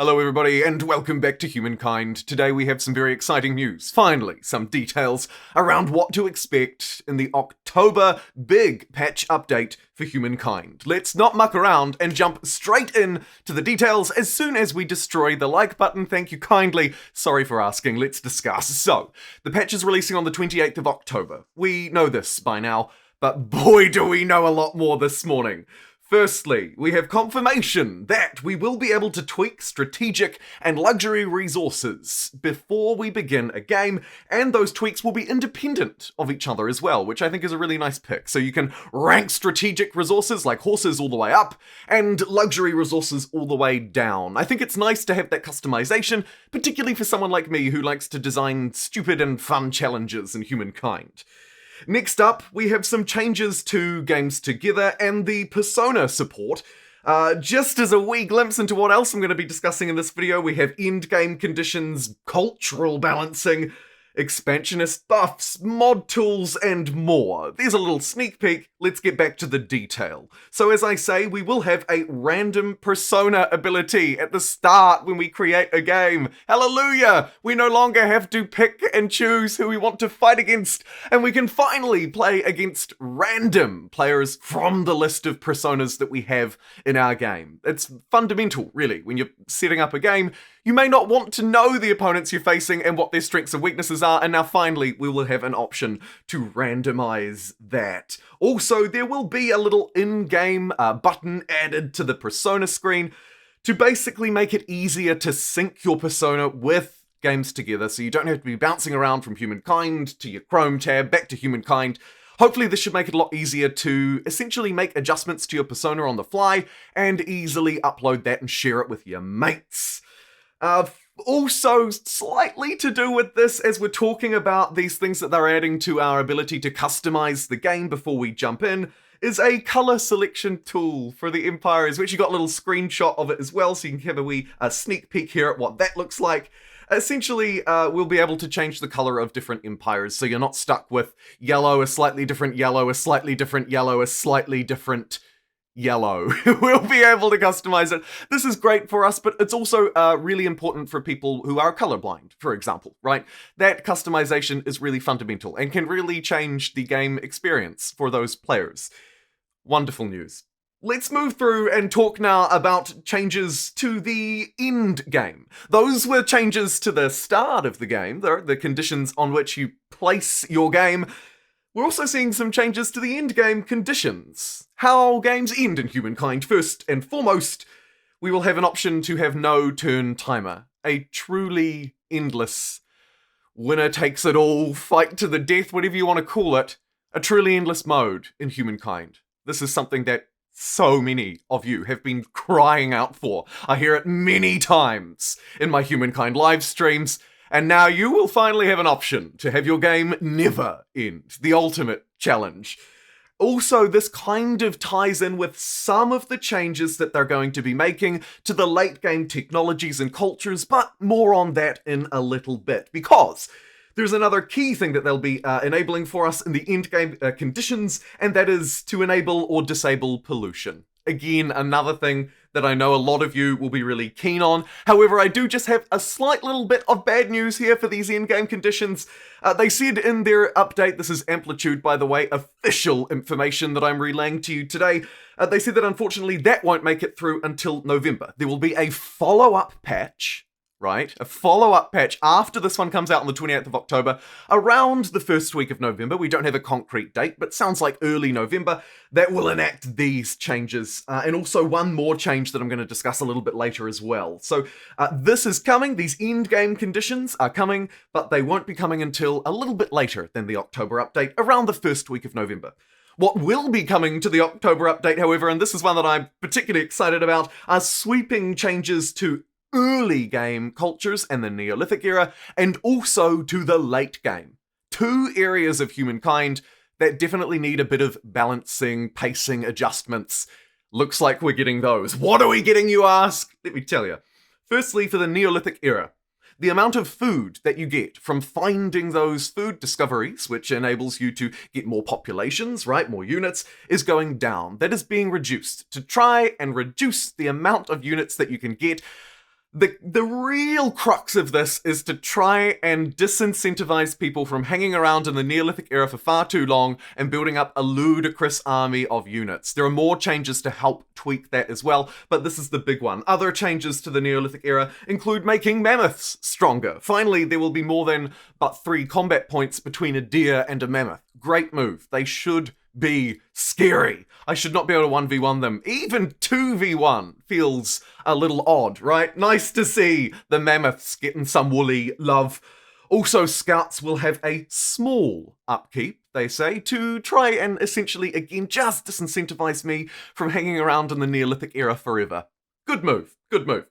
Hello everybody and welcome back to Humankind. Today we have some very exciting news. Finally, some details around what to expect in the October big patch update for Humankind. Let's not muck around and jump straight in to the details as soon as we destroy the like button. Thank you kindly. Sorry for asking, let's discuss. So, the patch is releasing on the 28th of October. We know this by now, but boy do we know a lot more this morning. Firstly, we have confirmation that we will be able to tweak strategic and luxury resources before we begin a game, and those tweaks will be independent of each other as well, which I think is a really nice pick. So you can rank strategic resources like horses all the way up, and luxury resources all the way down. I think it's nice to have that customization, particularly for someone like me who likes to design stupid and fun challenges in Humankind. Next up, we have some changes to Games Together and the Persona support. Just as a wee glimpse into what else I'm going to be discussing in this video, we have endgame conditions, cultural balancing, expansionist buffs, mod tools, and more. There's a little sneak peek, let's get back to the detail. So as I say, we will have a random persona ability at the start when we create a game. Hallelujah! We no longer have to pick and choose who we want to fight against, and we can finally play against random players from the list of personas that we have in our game. It's fundamental, really. When you're setting up a game, you may not want to know the opponents you're facing and what their strengths and weaknesses are, and now finally we will have an option to randomize that. Also, there will be a little in-game button added to the persona screen to basically make it easier to sync your persona with Games Together, so you don't have to be bouncing around from Humankind to your Chrome tab, back to Humankind. Hopefully this should make it a lot easier to essentially make adjustments to your persona on the fly and easily upload that and share it with your mates. Also, slightly to do with this, as we're talking about these things that they're adding to our ability to customize the game before we jump in, is a color selection tool for the empires, which you got a little screenshot of it as well, so you can have a wee sneak peek here at what that looks like. Essentially, we'll be able to change the color of different empires, so you're not stuck with yellow, a slightly different yellow, a slightly different yellow, a slightly different yellow. We'll be able to customize it. This is great for us, but it's also really important for people who are colorblind, for example, right? That customization is really fundamental and can really change the game experience for those players. Wonderful news. Let's move through and talk now about changes to the end game. Those were changes to the start of the game, the conditions on which you place your game. We're also seeing some changes to the end game conditions. How games end in Humankind. First and foremost, we will have an option to have no turn timer. A truly endless, winner takes it all, fight to the death, whatever you want to call it, a truly endless mode in Humankind. This is something that so many of you have been crying out for. I hear it many times in my Humankind live streams. And now you will finally have an option to have your game never end. The ultimate challenge. Also, this kind of ties in with some of the changes that they're going to be making to the late game technologies and cultures, but more on that in a little bit. Because there's another key thing that they'll be enabling for us in the end game conditions, and that is to enable or disable pollution. Again, another thing that I know a lot of you will be really keen on. However, I do just have a slight little bit of bad news here for these in-game conditions. They said in their update, this is Amplitude, by the way, official information that I'm relaying to you today. They said that unfortunately that won't make it through until November. There will be a follow-up patch, right? A follow-up patch after this one comes out on the 28th of October, around the first week of November. We don't have a concrete date, but sounds like early November. That will enact these changes, and also one more change that I'm going to discuss a little bit later as well. So this is coming. These end-game conditions are coming, but they won't be coming until a little bit later than the October update, around the first week of November. What will be coming to the October update, however, and this is one that I'm particularly excited about, are sweeping changes to early game cultures and the Neolithic era, and also to the late game. Two areas of Humankind that definitely need a bit of balancing, pacing adjustments. Looks like we're getting those. What are we getting, you ask? Let me tell you. Firstly, for the Neolithic era, the amount of food that you get from finding those food discoveries, which enables you to get more populations, right, more units, is going down. That is being reduced to try and reduce the amount of units that you can get. The real crux of this is to try and disincentivize people from hanging around in the Neolithic era for far too long and building up a ludicrous army of units. There are more changes to help tweak that as well, but this is the big one. Other changes to the Neolithic era include making mammoths stronger. Finally, there will be more than but 3 combat points between a deer and a mammoth. Great move. They should be scary. I should not be able to 1v1 them. Even 2v1 feels a little odd, right? Nice to see the mammoths getting some woolly love. Also, scouts will have a small upkeep, they say, to try and essentially, again, just disincentivize me from hanging around in the Neolithic era forever. Good move, good move.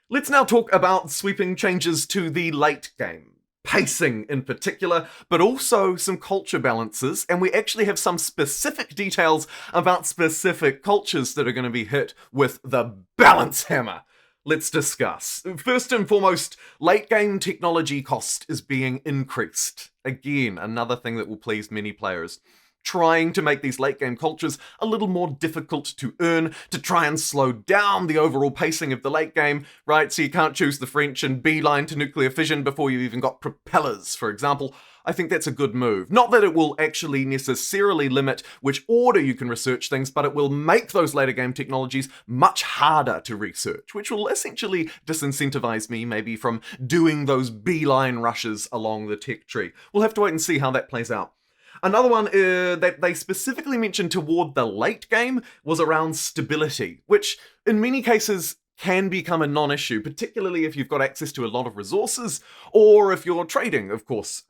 Let's now talk about sweeping changes to the late game. Pacing in particular, but also some culture balances, and we actually have some specific details about specific cultures that are going to be hit with the balance hammer. Let's discuss. First and foremost, late game technology cost is being increased. Again, another thing that will please many players. Trying to make these late game cultures a little more difficult to earn, to try and slow down the overall pacing of the late game, right? So you can't choose the French and beeline to nuclear fission before you've even got propellers, for example. I think that's a good move. Not that it will actually necessarily limit which order you can research things, but it will make those later game technologies much harder to research, which will essentially disincentivize me maybe from doing those beeline rushes along the tech tree. We'll have to wait and see how that plays out. Another one that they specifically mentioned toward the late game was around stability, which in many cases can become a non-issue, particularly if you've got access to a lot of resources, or if you're trading, of course.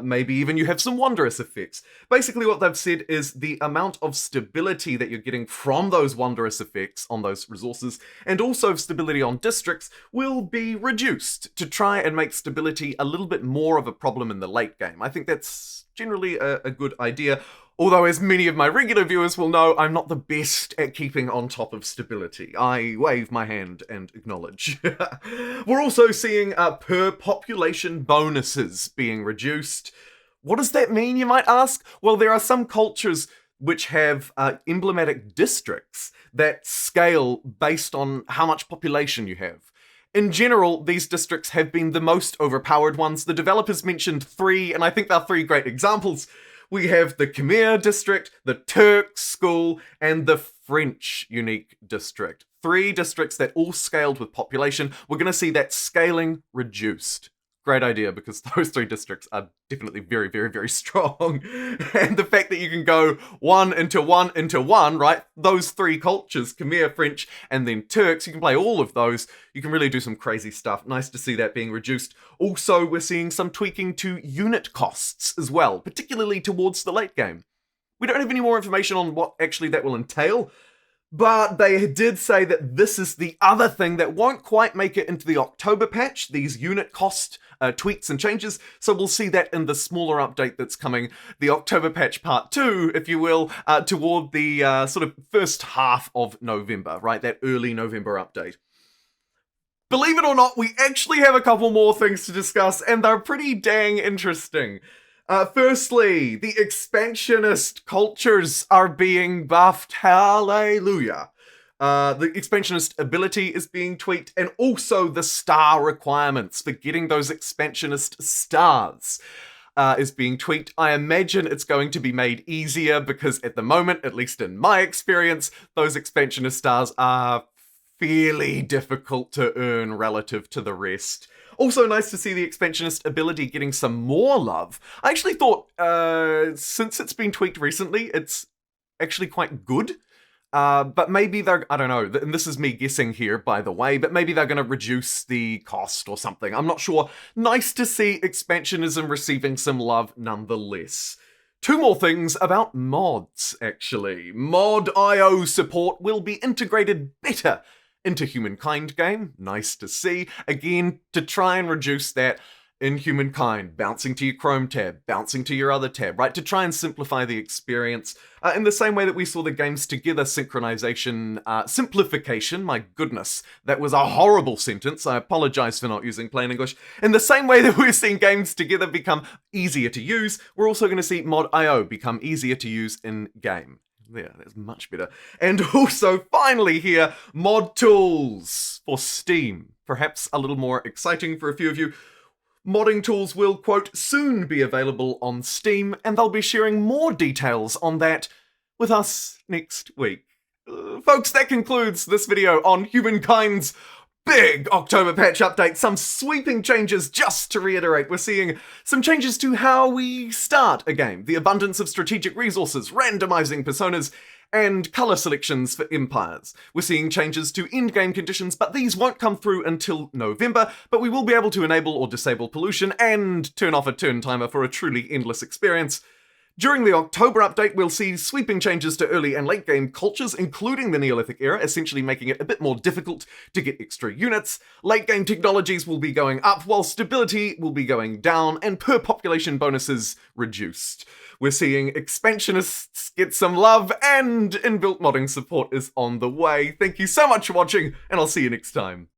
Maybe even you have some wondrous effects. Basically what they've said is the amount of stability that you're getting from those wondrous effects on those resources, and also stability on districts, will be reduced to try and make stability a little bit more of a problem in the late game. I think that's generally a good idea, although as many of my regular viewers will know, I'm not the best at keeping on top of stability. I wave my hand and acknowledge. We're also seeing per population bonuses being reduced. What does that mean, you might ask? Well, there are some cultures which have emblematic districts that scale based on how much population you have. In general, these districts have been the most overpowered ones. The developers mentioned 3, and I think they're 3 great examples. We have the Khmer district, the Turk school, and the French unique district. 3 districts that all scaled with population. We're going to see that scaling reduced. Great idea, because those 3 districts are definitely very, very, very strong. And the fact that you can go 1 into 1 into 1, right? Those 3 cultures, Khmer, French, and then Turks, you can play all of those. You can really do some crazy stuff. Nice to see that being reduced. Also, we're seeing some tweaking to unit costs as well, particularly towards the late game. We don't have any more information on what actually that will entail, but they did say that this is the other thing that won't quite make it into the October patch, these unit cost tweaks and changes, so we'll see that in the smaller update that's coming, the October patch part 2, if you will, toward the sort of first half of November, right, that early November update. Believe it or not, we actually have a couple more things to discuss, and they're pretty dang interesting. Firstly, the expansionist cultures are being buffed. Hallelujah. The expansionist ability is being tweaked, and also the star requirements for getting those expansionist stars is being tweaked. I imagine it's going to be made easier because at the moment, at least in my experience, those expansionist stars are fairly difficult to earn relative to the rest. Also nice to see the expansionist ability getting some more love. I actually thought, since it's been tweaked recently, it's actually quite good. But maybe they're, I don't know, and this is me guessing here, by the way, but maybe they're going to reduce the cost or something. I'm not sure. Nice to see expansionism receiving some love nonetheless. 2 more things about mods, actually. Mod.io support will be integrated better into Humankind game. Nice to see. Again, to try and reduce that in Humankind, bouncing to your Chrome tab, bouncing to your other tab, right? To try and simplify the experience in the same way that we saw the games together synchronization, simplification, my goodness, that was a horrible sentence. I apologize for not using plain English. In the same way that we're seeing games together become easier to use, we're also going to see Mod.io become easier to use in game. There, that's much better. And also, finally here, mod tools for Steam. Perhaps a little more exciting for a few of you. Modding tools will, quote, soon be available on Steam, and they'll be sharing more details on that with us next week. Folks, that concludes this video on Humankind's big October patch update. Some sweeping changes, just to reiterate. We're seeing some changes to how we start a game. The abundance of strategic resources, randomizing personas, and color selections for empires. We're seeing changes to in-game conditions, but these won't come through until November, but we will be able to enable or disable pollution and turn off a turn timer for a truly endless experience. During the October update, we'll see sweeping changes to early and late game cultures, including the Neolithic era, essentially making it a bit more difficult to get extra units. Late game technologies will be going up, while stability will be going down, and per population bonuses reduced. We're seeing expansionists get some love, and inbuilt modding support is on the way. Thank you so much for watching, and I'll see you next time.